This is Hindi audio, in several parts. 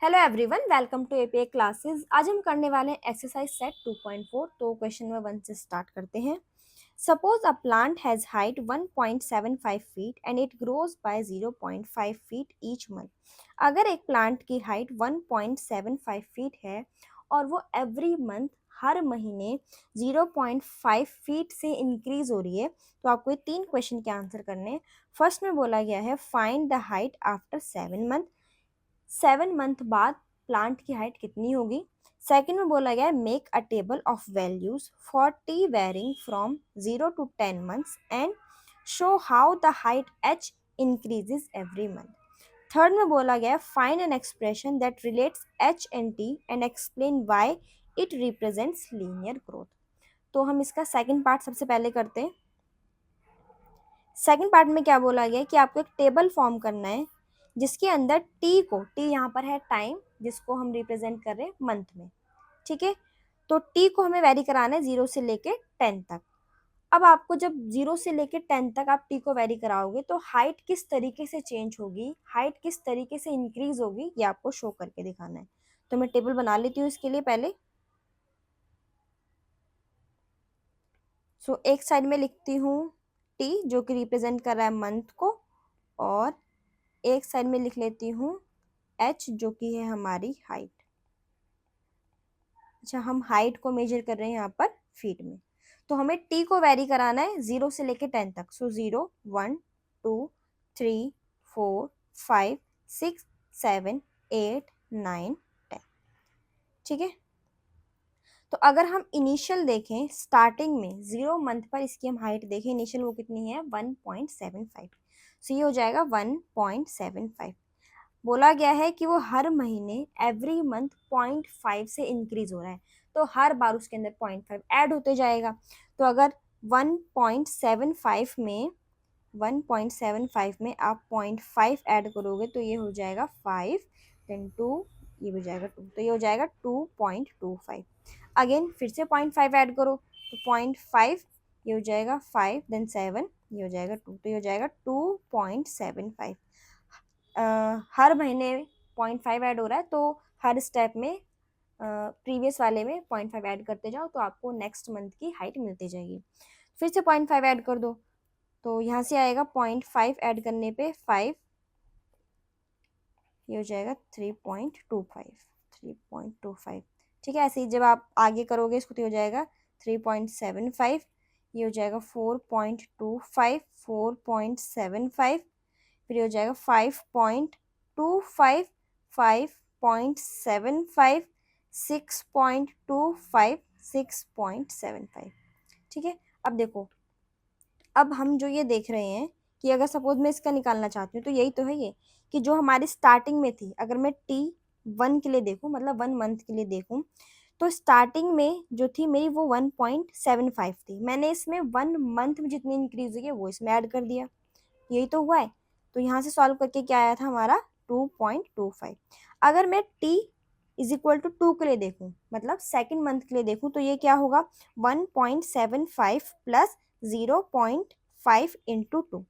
Hello everyone, welcome to APA classes. आज हम करने वाले हैं एक्सरसाइज सेट 2.4। तो क्वेश्चन नंबर 1 से स्टार्ट करते हैं। Suppose a plant has height 1.75 feet and it grows bye 0.5 feet each month. अगर एक प्लांट की हाइट 1.75 फीट है और वो एवरी मंथ हर महीने 0.5 फीट से इंक्रीज हो रही है, तो आपको ये 3 क्वेश्चन के आंसर करने हैं। फर्स्ट में बोला गया है find the height after 7 month. 7 month बाद प्लांट की हाइट कितनी होगी। सेकंड में बोला गया है make a table of values for T varying from 0 to 10 months and show how the height H increases every month. Third में बोला गया है find an expression that relates H and T and explain why it represents linear growth. तो हम इसका सेकंड पार्ट सबसे पहले करते हैं। सेकंड पार्ट में क्या बोला गया है कि आपको एक टेबल फॉर्म करना है जिसके अंदर टी यहाँ पर है टाइम, जिसको हम रिप्रेजेंट कर रहे हैं मंथ में। ठीक है, तो टी को हमें वेरी कराना है 0 से लेके 10 तक। अब आपको जब 0 से लेके 10 तक आप टी को वेरी कराओगे तो हाइट किस तरीके से चेंज होगी, हाइट किस तरीके से इंक्रीज होगी, ये आपको शो करके दिखाना है। तो मैं टेबल बना लेती हूँ इसके लिए पहले। सो एक साइड में लिखती हूँ टी जो कि रिप्रेजेंट कर रहा है मंथ को, और एक साइड में लिख लेती हूँ एच जो कि है हमारी हाइट। अच्छा, हम हाइट को मेजर कर रहे हैं यहाँ पर फीट में। तो हमें टी को वेरी कराना है 0 से लेके 10 तक। सो 0 1 2 3 4 5 6 7 8 9 10। ठीक है, तो अगर हम इनिशियल देखें स्टार्टिंग में 0 मंथ पर इसकी हम हाइट देखें, इनिशियल वो कितनी है 1.75। सो ये हो जाएगा 1.75। बोला गया है कि वो हर महीने एवरी मंथ 0.5 से इंक्रीज हो रहा है, तो हर बार उसके अंदर 0.5 ऐड होते जाएगा। तो अगर 1.75 में 1.75 में आप 0.5 ऐड करोगे तो ये हो जाएगा 5 देन 2, ये हो जाएगा 2, तो ये हो जाएगा 2.25। अगेन फिर से 0.5 ऐड करो तो 0.5, ये हो जाएगा 5 देन 7, ये हो जाएगा 2, तो ये हो जाएगा 2.75। हर महीने 0.5 ऐड हो रहा है, तो हर स्टेप में प्रीवियस वाले में 0.5 ऐड करते जाओ तो आपको नेक्स्ट मंथ की हाइट मिलती जाएगी। फिर से 0.5 ऐड कर दो तो यहाँ से आएगा 0.5 ऐड करने पे 5, ये हो जाएगा 3.25, 3.25। ठीक है, ऐसे ही जब आप आगे करोगे इसको तो हो जाएगा 3.75, ये हो जाएगा 4.25, 4.75, फिर ये हो जाएगा 5.25, 5.75, 6.25, 6.75। ठीक है, अब देखो, अब हम जो ये देख रहे हैं कि अगर सपोज मैं इसका निकालना चाहती हूँ तो यही तो है ये कि जो हमारी स्टार्टिंग में थी, अगर मैं T1 के लिए देखूँ, मतलब 1 मंथ के लिए देखूँ, तो स्टार्टिंग में जो थी मेरी वो 1.75 थी। मैंने इसमें 1 मंथ में जितनी इंक्रीज हुई है वो इसमें ऐड कर दिया, यही तो हुआ है। तो यहाँ से सॉल्व करके क्या आया था हमारा 2.25। अगर मैं T=2 के लिए देखूँ, मतलब सेकेंड मंथ के लिए देखूँ, तो ये क्या होगा 1.75 प्लस 0.5 इंटू 2।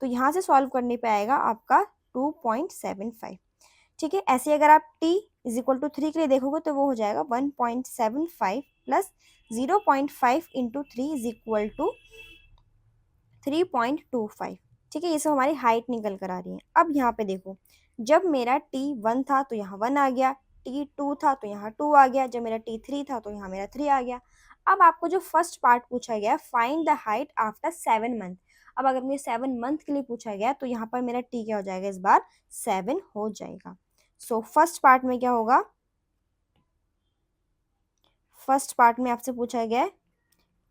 तो यहाँ से सॉल्व करने पे आएगा आपका 2.75। ठीक है, ऐसे अगर आप T=3 के लिए देखोगे तो वो हो जाएगा 1.75 plus 0.5 into 3 is equal to 3.25। ठीक है, ये सब हमारी हाइट निकल कर आ रही है। अब यहाँ पे देखो, जब मेरा T1 था तो यहाँ 1 आ गया, T2 था तो यहाँ 2 आ गया, जब मेरा T3 था तो यहाँ मेरा 3 आ गया। अब आपको जो फर्स्ट पार्ट पूछा गया find the height after 7 month. अब अगर मुझे 7 मंथ के लिए पूछा गया तो यहाँ पर मेरा T क्या हो जाएगा, इस बार 7 हो जाएगा। सो फर्स्ट पार्ट में क्या होगा, फर्स्ट पार्ट में आपसे पूछा गया है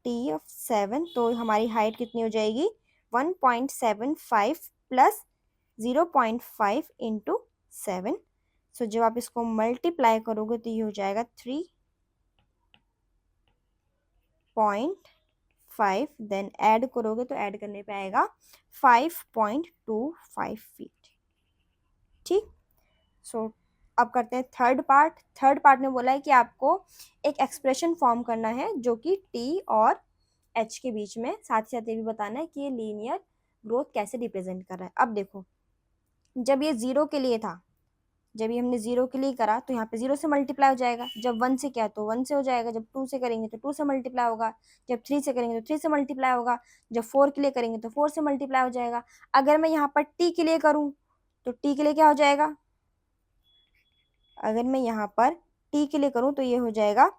T of 7, तो हमारी हाइट कितनी हो जाएगी 1.75 प्लस 0.5 इंटू 7। सो जब आप इसको मल्टीप्लाई करोगे तो ये हो जाएगा 3.5, देन ऐड करोगे तो ऐड करने पे आएगा 5.25 फीट। ठीक, सो अब करते हैं थर्ड पार्ट। थर्ड पार्ट में बोला है कि आपको एक एक्सप्रेशन फॉर्म करना है जो कि टी और एच के बीच में, साथ ही साथ ये भी बताना है कि ये लीनियर ग्रोथ कैसे रिप्रेजेंट कर रहा है। अब देखो, जब ये 0 के लिए था, जब ये हमने 0 के लिए करा तो यहाँ पे 0 से मल्टीप्लाई हो जाएगा, जब 1 से किया तो 1 से हो जाएगा, जब 2 से करेंगे तो 2 से मल्टीप्लाई होगा, जब 3 से करेंगे तो 3 से मल्टीप्लाई होगा, जब 4 के लिए करेंगे तो 4 से मल्टीप्लाई हो जाएगा। अगर मैं यहाँ पर t के लिए करूँ तो t के लिए क्या हो जाएगा, अगर मैं यहाँ पर t के लिए करूँ तो ये हो जाएगा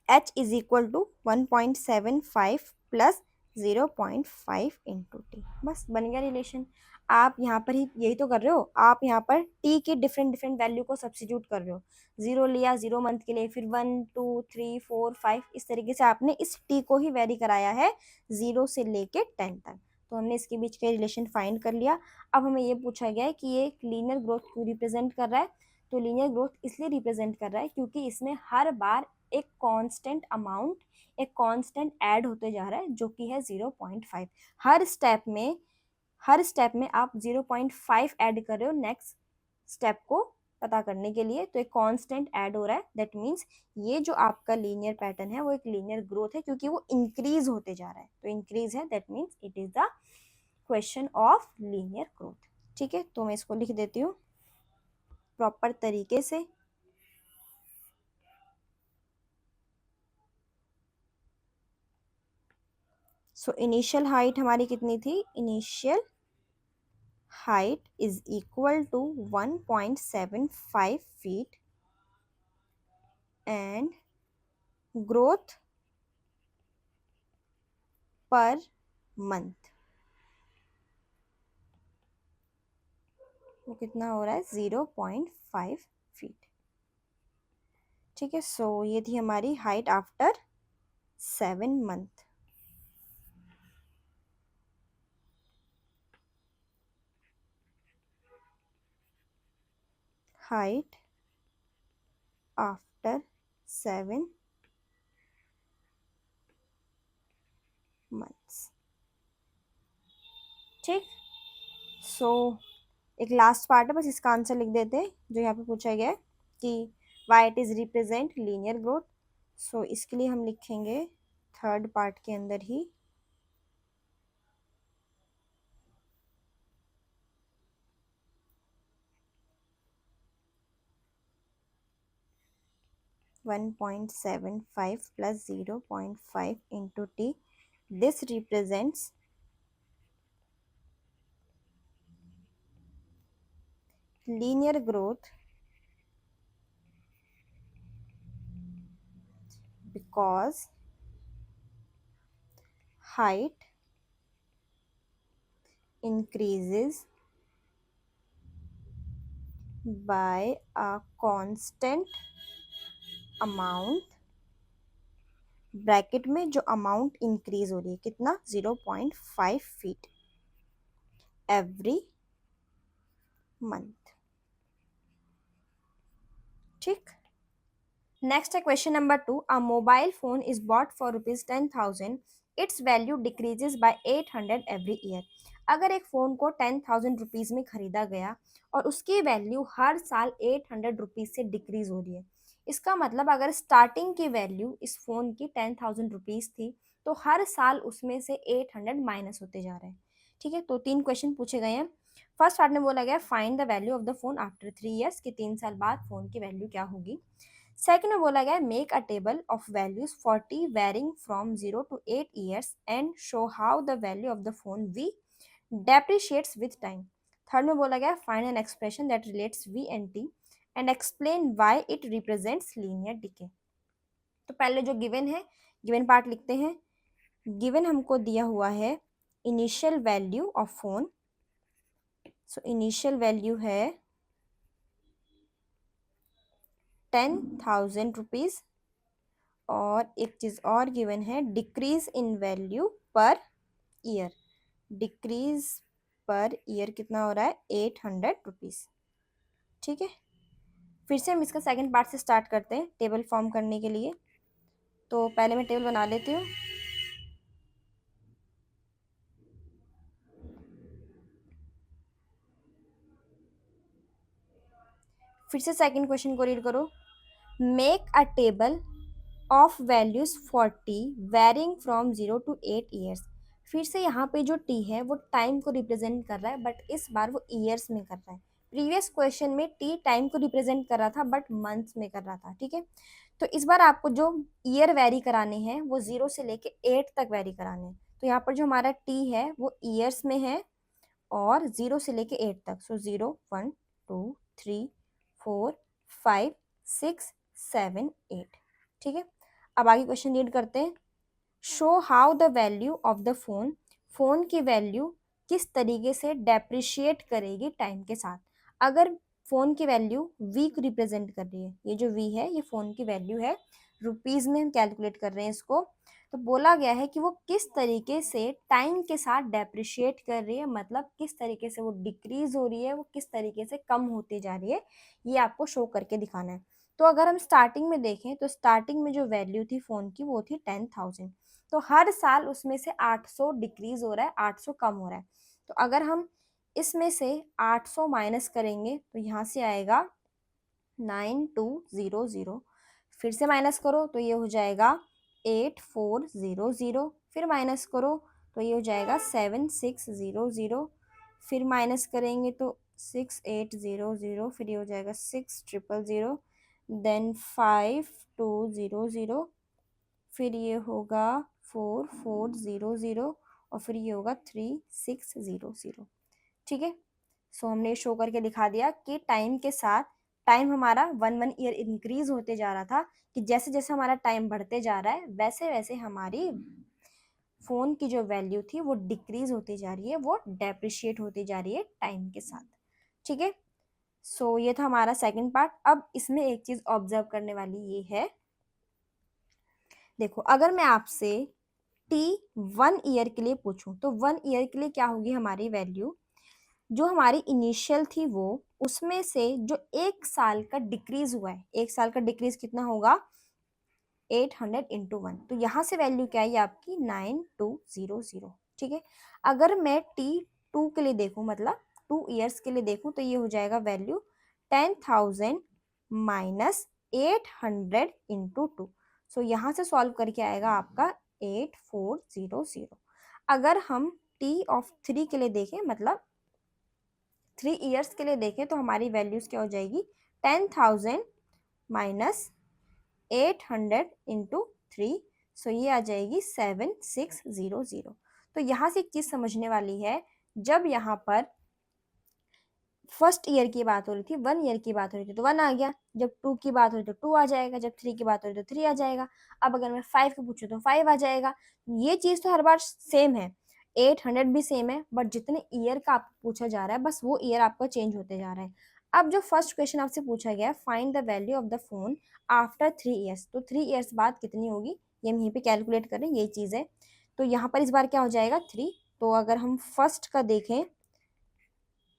h is equal to 1.75 plus 0.5 into T. बस बन गया रिलेशन। आप यहाँ पर ही यही तो कर रहे हो, आप यहाँ पर t के डिफरेंट डिफरेंट वैल्यू को सब्स्टिट्यूट कर रहे हो। 0 लिया 0 मंथ के लिए, फिर 1 2 3 4 5, इस तरीके से आपने इस t को ही वेरी कराया है 0 से लेके 10 तक। तो हमने इसके बीच का रिलेशन फाइंड कर लिया। अब हमें ये पूछा गया है कि ये लीनियर ग्रोथ क्यों रिप्रेजेंट कर रहा है। तो लीनियर ग्रोथ इसलिए रिप्रेजेंट कर रहा है क्योंकि इसमें हर बार एक कांस्टेंट अमाउंट, एक कांस्टेंट ऐड होते जा रहा है जो कि है 0.5। हर स्टेप में आप 0.5 ऐड कर रहे हो नेक्स्ट स्टेप को पता करने के लिए, तो एक कांस्टेंट ऐड हो रहा है। दैट मीन्स ये जो आपका लीनियर पैटर्न है वो एक लीनियर ग्रोथ है क्योंकि वो इंक्रीज होते जा रहा है, तो इंक्रीज है, that means it is the question of linear growth. ठीक है, तो मैं इसको लिख देती हूँ प्रॉपर तरीके से। सो इनिशियल हाइट हमारी कितनी थी, initial height is equal to 1.75 feet and growth पर मंथ वो कितना हो रहा है, 0.5 फीट। ठीक है, सो ये थी हमारी height after 7 month. Height after 7 months. ठीक, सो एक लास्ट पार्ट है, बस इसका आंसर लिख देते हैं जो यहाँ पे पूछा गया है कि why it is represent linear growth. So इसके लिए हम लिखेंगे थर्ड पार्ट के अंदर ही 1.75 plus 0.5 into t. This represents linear growth because height increases by a constant amount, bracket में जो अमाउंट इंक्रीज हो रही है कितना, 0.5 फीट एवरी मंथ। ठीक, नेक्स्ट है question number 2। A mobile phone is bought for ₹10,000, it's value decreases bye 800 every year. अगर एक फ़ोन को 10,000 रुपीज़ में खरीदा गया और उसकी वैल्यू हर साल 800 रुपीज़ से डिक्रीज हो रही है, इसका मतलब अगर स्टार्टिंग की वैल्यू इस फ़ोन की 10,000 रुपीज़ थी तो हर साल उसमें से 800 माइनस होते जा रहे हैं। ठीक है, तो 3 क्वेश्चन पूछे गए हैं। फर्स्ट पार्ट में बोला गया find the value of the phone after 3 years, कि 3 साल बाद फ़ोन की वैल्यू क्या होगी। सेकंड में बोला गया make a table of values 40 varying from 0 to 8 years and show how the value of the phone V depreciates with time। Third में बोला गया find an expression that relates V and T and explain why it represents linear decay. तो पहले जो गिवन है, गिवन पार्ट लिखते हैं। गिवन हमको दिया हुआ है initial value of phone. So initial value है 10,000 रुपीज़ और एक चीज़ और गिवन है decrease in value per year. Decrease per year कितना हो रहा है, 800 रुपीज़। ठीक है, फिर से हम इसका सेकंड पार्ट से स्टार्ट करते हैं टेबल फॉर्म करने के लिए। तो पहले मैं टेबल बना लेती हूँ। फिर से सेकंड क्वेश्चन को रीड करो। Make a table of values 40 varying from 0 to 8 years. फिर से यहाँ पे जो टी है वो टाइम को रिप्रेजेंट कर रहा है, बट इस बार वो ईयर्स में कर रहा है। प्रीवियस क्वेश्चन में टी टाइम को रिप्रेजेंट कर रहा था बट मंथ्स में कर रहा था, ठीक है। तो इस बार आपको जो ईयर वेरी कराने हैं वो 0 से लेके 8 तक वेरी कराने हैं। तो यहाँ पर जो हमारा टी है वो ईयर्स में है और 0 से लेके 8 तक। सो 0 1 2 3 4 5 6 7 8, ठीक है। अब आगे क्वेश्चन रीड करते हैं। Show how the value of the phone, phone की वैल्यू किस तरीके से डेप्रिशिएट करेगी टाइम के साथ। अगर फोन की वैल्यू वी को रिप्रेजेंट कर रही है, ये जो वी है ये फोन की वैल्यू है, रुपीज में हम कैलकुलेट कर रहे हैं इसको। तो बोला गया है कि वो किस तरीके से टाइम के साथ डेप्रिशिएट कर रही है, मतलब किस तरीके से वो डिक्रीज हो रही है, वो किस तरीके से कम होती जा रही है, ये आपको शो करके दिखाना है। तो अगर हम स्टार्टिंग में देखें तो स्टार्टिंग में जो वैल्यू थी फोन की वो थी 10,000। तो हर साल उसमें से 800 डिक्रीज हो रहा है, 800 कम हो रहा है। तो अगर हम इसमें से 800 माइनस करेंगे तो यहाँ से आएगा 9200, फिर से माइनस करो तो ये हो जाएगा 8400, फिर माइनस करो तो ये हो जाएगा 7600, फिर माइनस करेंगे तो 6800, फिर ये हो जाएगा 6000, देन 5200, फिर ये होगा 4400 और फिर ये होगा 3600, ठीक है। सो हमने शो करके दिखा दिया कि टाइम के साथ टाइम हमारा 1 ईयर इंक्रीज होते जा रहा था, कि जैसे जैसे हमारा टाइम बढ़ते जा रहा है वैसे वैसे हमारी फोन की जो वैल्यू थी वो डिक्रीज होती जा रही है, वो डेप्रिशिएट होती जा रही है टाइम के साथ, ठीक है। सो ये था हमारा सेकंड पार्ट। अब इसमें एक चीज ऑब्जर्व करने वाली ये है, देखो अगर मैं आपसे टी 1 ईयर के लिए पूछूं तो 1 ईयर के लिए क्या होगी हमारी वैल्यू, जो हमारी इनिशियल थी वो उसमें से जो 1 साल का डिक्रीज हुआ है, 1 साल का डिक्रीज कितना होगा 800 इंटू 1। तो यहाँ से वैल्यू क्या है ये आपकी 9200, ठीक है। अगर मैं T2 के लिए देखूं, मतलब 2 ईयर्स के लिए देखूं, तो ये हो जाएगा वैल्यू 10,000 माइनस 800 इंटू 2। सो यहाँ से सॉल्व करके आएगा आपका 8400। अगर हम T(3) के लिए देखें, मतलब 3 ईयर्स के लिए देखें, तो हमारी वैल्यूज क्या हो जाएगी 10,000 माइनस 800 इंटू 3। सो ये आ जाएगी 7600। तो यहाँ से एक चीज समझने वाली है, जब यहाँ पर फर्स्ट ईयर की बात हो रही थी, 1 ईयर की बात हो रही थी तो 1 आ गया, जब 2 की बात हो रही तो 2 आ जाएगा, जब 3 की बात हो रही तो 3 आ जाएगा। अब अगर मैं 5 को पूछूं तो 5 आ जाएगा। ये चीज तो हर बार सेम है, 800 भी सेम है, बट जितने ईयर का आपको पूछा जा रहा है बस वो ईयर आपका चेंज होते जा रहा है। अब जो फर्स्ट क्वेश्चन आपसे पूछा गया है, find the value of the phone after 3 years, तो 3 ईयर्स बाद कितनी होगी ये हम यहीं पे कैलकुलेट करें, यही चीज है। तो यहाँ पर इस बार क्या हो जाएगा 3। तो अगर हम फर्स्ट का देखें,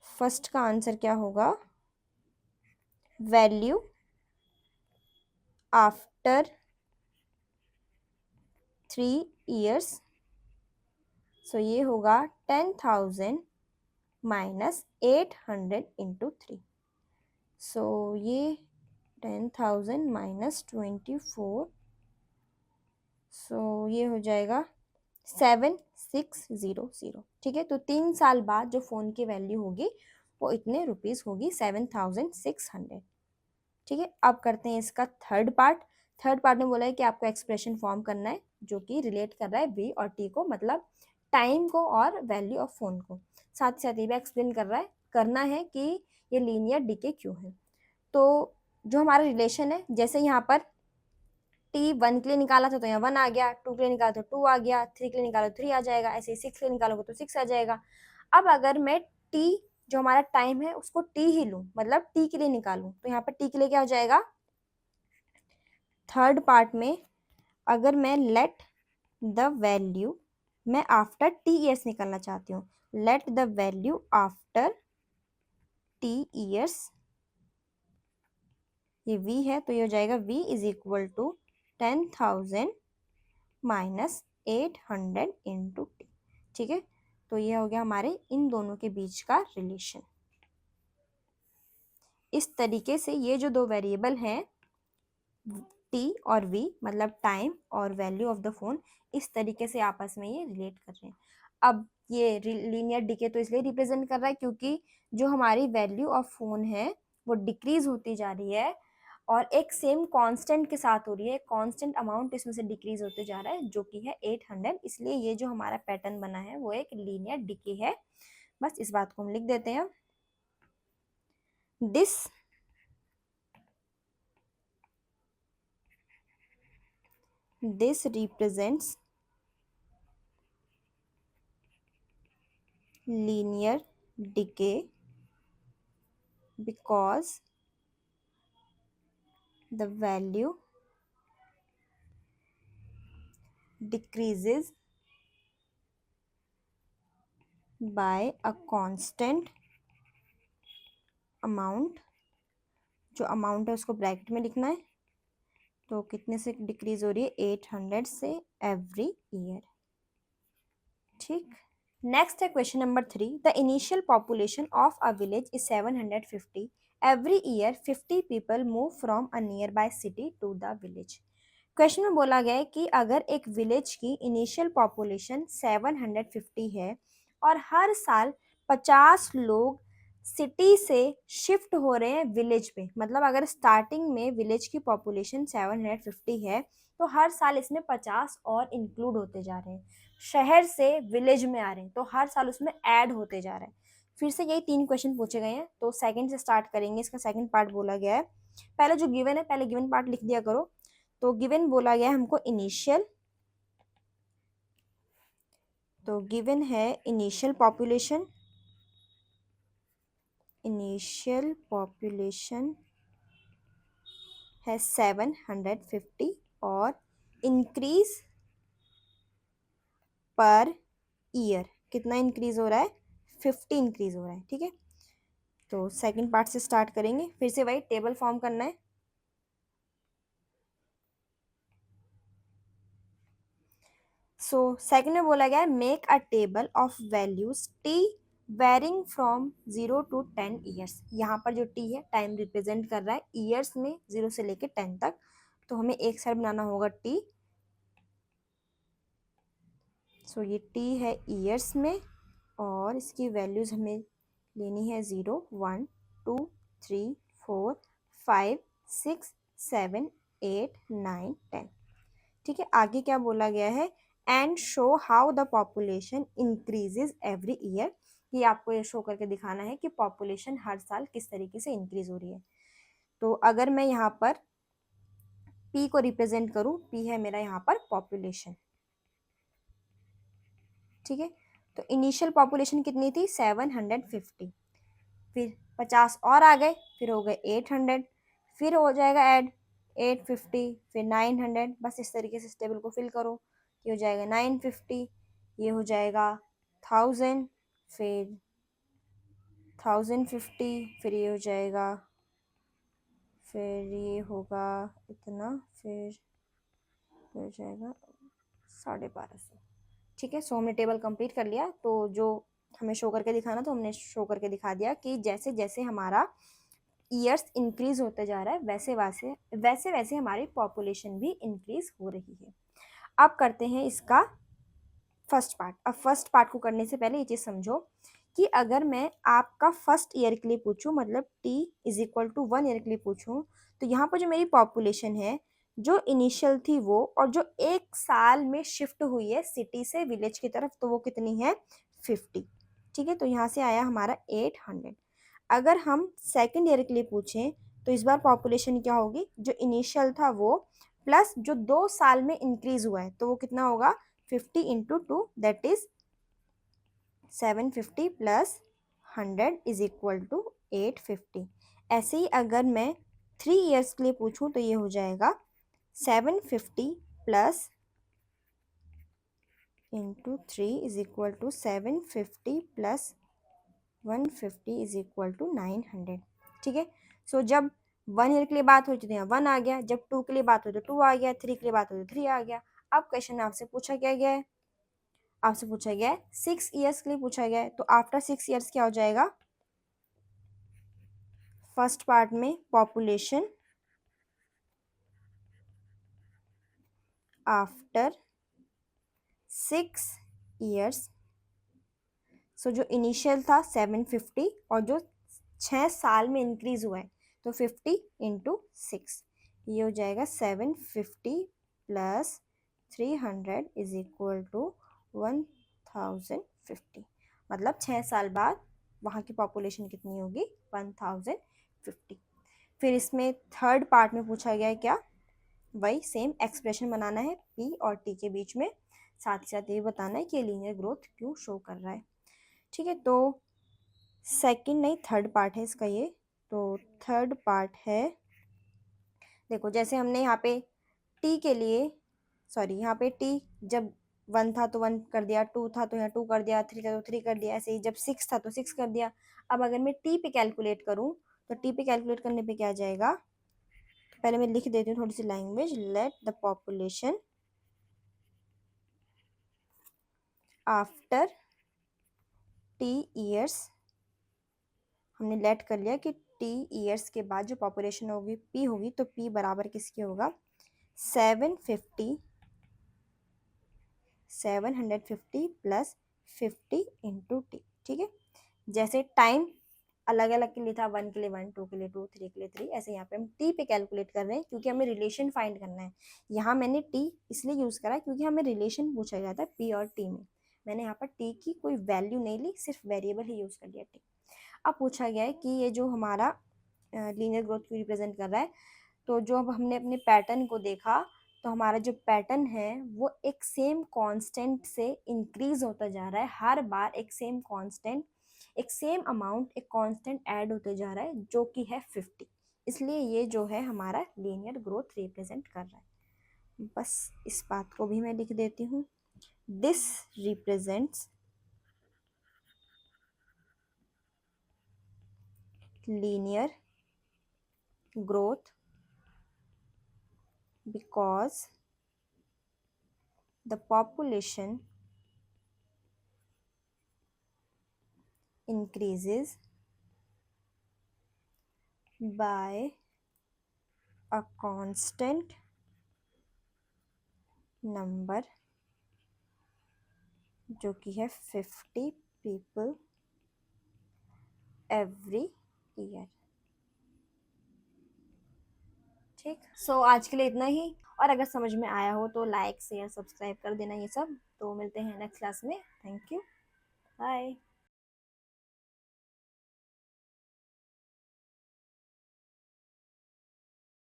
फर्स्ट का आंसर क्या होगा, वैल्यू आफ्टर 3 ईयर्स। सो ये होगा 10,000 माइनस 800 इंटू 3। सो ये 10,000 माइनस 24, सो ये हो जाएगा 7600, ठीक है। तो 3 साल बाद जो फोन की वैल्यू होगी वो इतने रुपीज होगी 7600, ठीक है। अब करते हैं इसका थर्ड पार्ट। थर्ड पार्ट में बोला है कि आपको एक्सप्रेशन फॉर्म करना है जो कि रिलेट कर रहा है वी और टी को, मतलब टाइम को और वैल्यू ऑफ फोन को। साथ ही साथ ये भी एक्सप्लेन कर रहा है, करना है कि ये लीनियर डीके क्यों है। तो जो हमारा रिलेशन है, जैसे यहाँ पर T1 के लिए निकाला था तो यहाँ 1 आ गया, 2 के लिए निकाला तो 2 आ गया, 3 के लिए निकालो 3 आ जाएगा, ऐसे ही 6 के लिए निकालोगे तो 6 आ जाएगा। अब अगर मैं T जो हमारा टाइम है उसको T ही लूं, मतलब T के लिए निकालूं, तो यहाँ पर T के लिए क्या हो जाएगा, थर्ड पार्ट में अगर मैं लेट द वैल्यू, मैं आफ्टर T ईयर्स निकालना चाहती हूँ, let the value after T years, ये V है तो ये हो जाएगा V is equal to 10,000 minus 800 into T, ठीक है। तो ये हो गया हमारे इन दोनों के बीच का रिलेशन। इस तरीके से ये जो दो वेरिएबल हैं टी और वी, मतलब टाइम और वैल्यू ऑफ द फोन, इस तरीके से आपस में ये रिलेट कर रहे हैं। अब ये लीनियर डिके तो इसलिए रिप्रेजेंट कर रहा है क्योंकि जो हमारी वैल्यू ऑफ फोन है वो डिक्रीज होती जा रही है और एक सेम कांस्टेंट के साथ हो रही है, कांस्टेंट अमाउंट इसमें से डिक्रीज होते जा रहा है जो कि है 800। इसलिए ये जो हमारा पैटर्न बना है वो एक लीनियर डिके है। बस इस बात को हम लिख देते हैं। This represents linear decay because the value decreases by a constant amount। जो अमाउंट है उसको ब्रैकेट में लिखना है। तो कितने से डिक्रीज हो रही है? 800 से एवरी ईयर। ठीक। नेक्स्ट है question number 3। The initial population of a village is 750। Every year 50 people move from a nearby city to the village. Question में बोला गया है कि अगर एक विलेज की इनिशियल पॉपुलेशन 750 है और हर साल 50 लोग सिटी से शिफ्ट हो रहे हैं विलेज पे, मतलब अगर स्टार्टिंग में विलेज की पॉपुलेशन 750 है तो हर साल इसमें 50 और इंक्लूड होते जा रहे हैं, शहर से विलेज में आ रहे हैं तो हर साल उसमें ऐड होते जा रहा है। फिर से यही 3 क्वेश्चन पूछे गए हैं तो सेकंड से स्टार्ट करेंगे। इसका सेकंड पार्ट बोला गया है, पहले जो गिवन है पहले गिवन पार्ट लिख दिया करो। तो गिवन बोला गया है हमको इनिशियल, तो गिवन है इनिशियल पॉपुलेशन है 750 और इंक्रीज पर ईयर कितना इंक्रीज हो रहा है? 50 इंक्रीज हो रहा है। ठीक है, तो सेकंड पार्ट से स्टार्ट करेंगे। फिर से वही टेबल फॉर्म करना है। सो सेकंड में बोला गया है make a table of values T varying from 0 to 10 years. यहाँ पर जो टी है टाइम रिप्रेजेंट कर रहा है ईयर्स में 0 से लेके 10 तक। तो हमें एक साइड बनाना होगा टी। सो ये टी है ईयर्स में और इसकी वैल्यूज हमें लेनी है 0 1 2 3 4 5 6 7 8 9 10। ठीक है, आगे क्या बोला गया है? And show how the population increases every year. ये आपको ये शो करके दिखाना है कि पॉपुलेशन हर साल किस तरीके से इंक्रीज हो रही है। तो अगर मैं यहाँ पर पी को रिप्रेजेंट करूँ, पी है मेरा यहाँ पर पॉपुलेशन। ठीक है, तो इनिशियल पॉपुलेशन कितनी थी? 750। फिर 50 और आ गए, फिर हो गए 800, फिर हो जाएगा ऐड 850, फिर 900। बस इस तरीके से इस टेबल को फिल करो। ये हो जाएगा 950, ये हो जाएगा 1000, फिर 1050, फिर ये हो जाएगा, फिर ये होगा इतना, फिर हो जाएगा 1250। ठीक है, सो हमने टेबल कंप्लीट कर लिया। तो जो हमें शो करके दिखाना तो हमने शो करके दिखा दिया कि जैसे जैसे हमारा ईयर्स इंक्रीज होते जा रहा है वैसे वैसे हमारी पॉपुलेशन भी इंक्रीज हो रही है। अब करते हैं इसका फर्स्ट पार्ट। अब फर्स्ट पार्ट को करने से पहले ये चीज़ समझो कि अगर मैं आपका फर्स्ट ईयर के लिए पूछूं, मतलब t is equal to 1 year के लिए पूछूं, तो यहाँ पर जो मेरी पॉपुलेशन है जो इनिशियल थी वो, और जो एक साल में शिफ्ट हुई है सिटी से विलेज की तरफ, तो वो कितनी है? 50। ठीक है, तो यहाँ से आया हमारा 800। अगर हम सेकेंड ईयर के लिए पूछें तो इस बार पॉपुलेशन क्या होगी? जो इनिशियल था वो प्लस जो 2 साल में इंक्रीज हुआ है, तो वो कितना होगा? 50 into 2 that is 750 plus 100 is equal to 850। ऐसे ही अगर मैं 3 ईयर्स के लिए पूछूं तो ये हो जाएगा 750 plus into 3 is equal to 750 plus 150 is equal to 900। ठीक है, सो जब 1 ईयर के लिए बात हुई तो यहाँ 1 आ गया, जब 2 के लिए बात हुई तो 2 आ गया, 3 के लिए बात हुई तो 3 आ गया। अब क्वेश्चन आपसे पूछा क्या गया है? आपसे पूछा गया है 6 ईयर्स के लिए पूछा गया है, तो आफ्टर 6 ईयर्स क्या हो जाएगा? फर्स्ट पार्ट में पॉपुलेशन आफ्टर 6 ईयर्स सो जो इनिशियल था 750 और जो 6 साल में इंक्रीज हुआ है तो 50 इंटू 6, ये हो जाएगा 750 प्लस 300 इज इक्वल टू 1050। मतलब 6 साल बाद वहाँ की पॉपुलेशन कितनी होगी, 1050। फिर इसमें थर्ड पार्ट में पूछा गया है क्या, वही सेम एक्सप्रेशन बनाना है पी और टी के बीच में, साथ ही साथ ये बताना है कि लीनियर ग्रोथ क्यों शो कर रहा है। ठीक है, तो सेकंड नहीं थर्ड पार्ट है इसका ये। तो थर्ड पार्ट है, देखो जैसे हमने यहाँ पे टी के लिए, सॉरी यहाँ पे टी जब 1 था तो 1 कर दिया, 2 था तो यहाँ 2 कर दिया, 3 था तो 3 कर दिया, ऐसे ही जब 6 था तो 6 कर दिया। अब अगर मैं टी पे कैलकुलेट करूँ तो टी पे कैलकुलेट करने पे क्या आ जाएगा, तो पहले मैं लिख देती हूँ थोड़ी सी language, let the population after t years, हमने लेट कर लिया कि टी ईयर्स के बाद जो पॉपुलेशन होगी पी होगी, तो पी बराबर किसके होगा, 750 प्लस 50 इंटू टी। ठीक है, जैसे टाइम अलग अलग के लिए था, 1 के लिए 1, 2 के लिए 2, 3 के लिए 3, ऐसे यहाँ पे हम टी पे कैलकुलेट कर रहे हैं क्योंकि हमें रिलेशन फाइंड करना है। यहाँ मैंने टी इसलिए यूज़ करा क्योंकि हमें रिलेशन पूछा जाता है पी और टी में। मैंने यहाँ पर टी की कोई वैल्यू नहीं ली, सिर्फ वेरिएबल ही यूज़ कर लिया टी। अब पूछा गया है कि ये जो हमारा लीनियर ग्रोथ को रिप्रेजेंट कर रहा है, तो जो अब हमने अपने पैटर्न को देखा, तो हमारा जो पैटर्न है वो एक सेम कांस्टेंट से इंक्रीज होता जा रहा है, हर बार एक सेम कांस्टेंट, एक सेम अमाउंट, एक कांस्टेंट ऐड होते जा रहा है जो कि है 50। इसलिए ये जो है हमारा लीनियर ग्रोथ रिप्रेजेंट कर रहा है। बस इस बात को भी मैं लिख देती हूँ, this represents linear growth because the population increases by a constant number, जो कि है 50 people every year। ठीक, सो आज के लिए इतना ही, और अगर समझ में आया हो तो लाइक शेयर सब्सक्राइब कर देना ये सब। तो मिलते हैं नेक्स्ट क्लास में, थैंक यू, बाय।